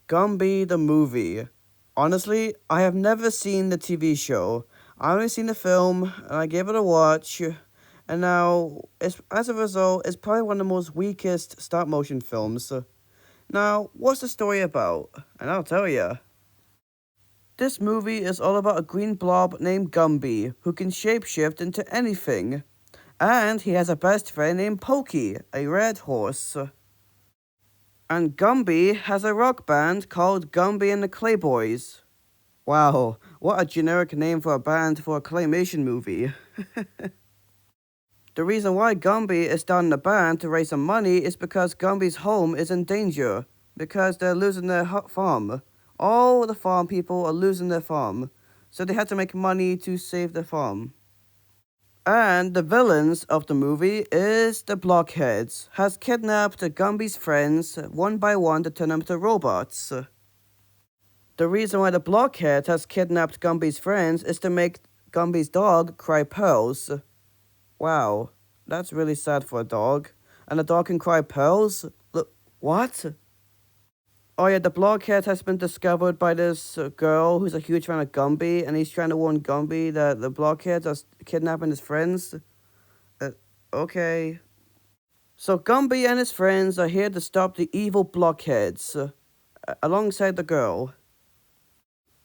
Gumby the movie. Honestly, I have never seen the TV show. I only seen the film and I gave it a watch. And now, as a result, it's probably one of the most weakest stop motion films. Now, what's the story about? And I'll tell ya. This movie is all about a green blob named Gumby who can shapeshift into anything. And he has a best friend named Pokey, a red horse. And Gumby has a rock band called Gumby and the Clayboys. Wow, what a generic name for a band for a claymation movie. The reason why Gumby is starting a band to raise some money is because Gumby's home is in danger. Because they're losing their farm. All the farm people are losing their farm. So they had to make money to save the farm. And the villains of the movie is the Blockheads, has kidnapped Gumby's friends one by one to turn them into robots. The reason why the Blockhead has kidnapped Gumby's friends is to make Gumby's dog cry pearls. Wow, that's really sad for a dog. And a dog can cry pearls? Look, what? Oh yeah, the Blockhead has been discovered by this girl who's a huge fan of Gumby, and he's trying to warn Gumby that the Blockheads are kidnapping his friends. Okay. So Gumby and his friends are here to stop the evil Blockheads, alongside the girl.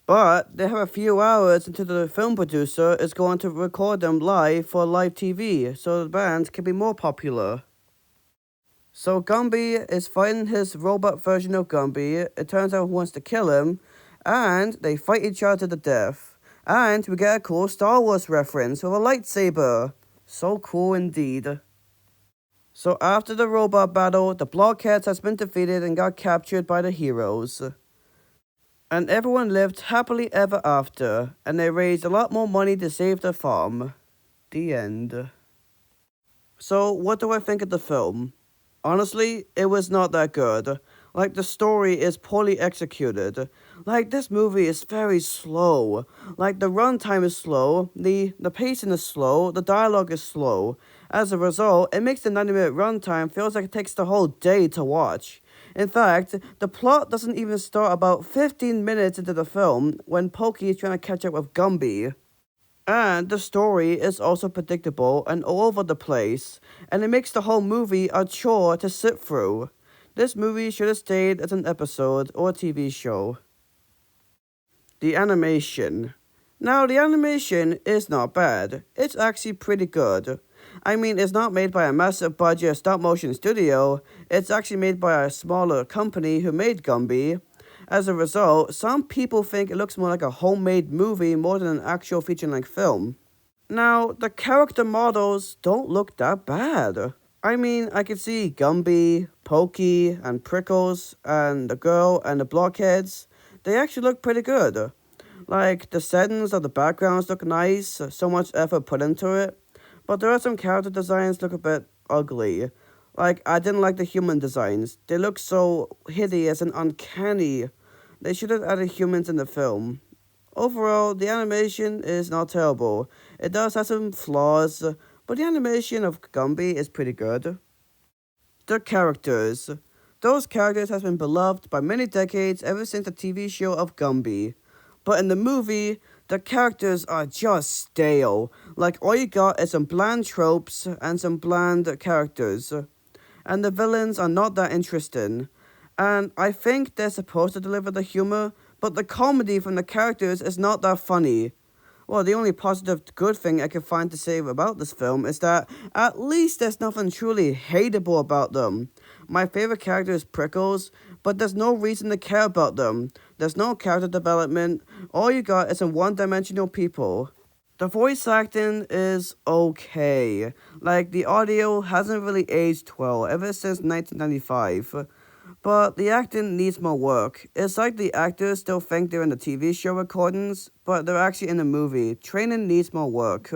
But they have a few hours until the film producer is going to record them live for live TV, so the band can be more popular. So Gumby is fighting his robot version of Gumby. It turns out he wants to kill him, and they fight each other to the death. And we get a cool Star Wars reference with a lightsaber. So cool indeed. So after the robot battle, the Blockheads has been defeated and got captured by the heroes. And everyone lived happily ever after, and they raised a lot more money to save the farm. The end. So what do I think of the film? Honestly, it was not that good. Like, the story is poorly executed. Like, this movie is very slow. Like, the runtime is slow, the pacing is slow, the dialogue is slow. As a result, it makes the 90-minute runtime feels like it takes the whole day to watch. In fact, the plot doesn't even start about 15 minutes into the film when Pokey is trying to catch up with Gumby. And the story is also predictable and all over the place, and it makes the whole movie a chore to sit through. This movie should have stayed as an episode or a TV show. The animation. Now, the animation is not bad. It's actually pretty good. I mean, it's not made by a massive budget stop-motion studio. It's actually made by a smaller company who made Gumby. As a result, some people think it looks more like a homemade movie more than an actual feature-length film. Now, the character models don't look that bad. I mean, I could see Gumby, Pokey, and Prickles, and the girl, and the Blockheads. They actually look pretty good. Like, the settings of the backgrounds look nice, so much effort put into it. But there are some character designs look a bit ugly. Like, I didn't like the human designs. They look so hideous and uncanny. They should have added humans in the film. Overall, the animation is not terrible. It does have some flaws, but the animation of Gumby is pretty good. The characters. Those characters have been beloved by many decades ever since the TV show of Gumby. But in the movie, the characters are just stale. Like, all you got is some bland tropes and some bland characters. And the villains are not that interesting. And I think they're supposed to deliver the humor, but the comedy from the characters is not that funny. Well, the only positive good thing I can find to say about this film is that at least there's nothing truly hateable about them. My favorite character is Prickles, but there's no reason to care about them. There's no character development. All you got is some one-dimensional people. The voice acting is okay. Like, the audio hasn't really aged well ever since 1995. But the acting needs more work. It's like the actors still think they're in the TV show recordings, but they're actually in the movie. Training needs more work.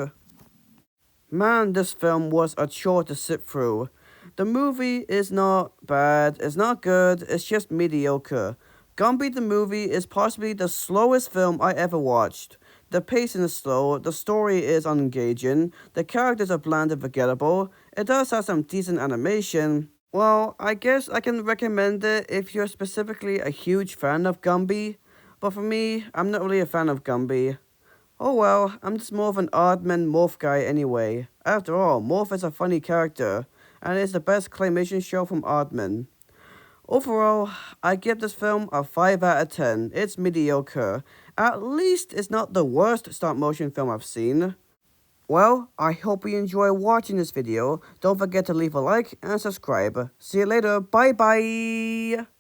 Man, this film was a chore to sit through. The movie is not bad, it's not good, it's just mediocre. Gumby the movie is possibly the slowest film I ever watched. The pacing is slow, the story is unengaging, the characters are bland and forgettable, it does have some decent animation, Well, I guess I can recommend it if you're specifically a huge fan of Gumby, but for me, I'm not really a fan of Gumby. Oh well, I'm just more of an Oddman Morph guy anyway. After all, Morph is a funny character, and it's the best claymation show from Oddman. Overall, I give this film a 5 out of 10. It's mediocre. At least it's not the worst stop motion film I've seen. Well, I hope you enjoy watching this video. Don't forget to leave a like and subscribe. See you later. Bye bye.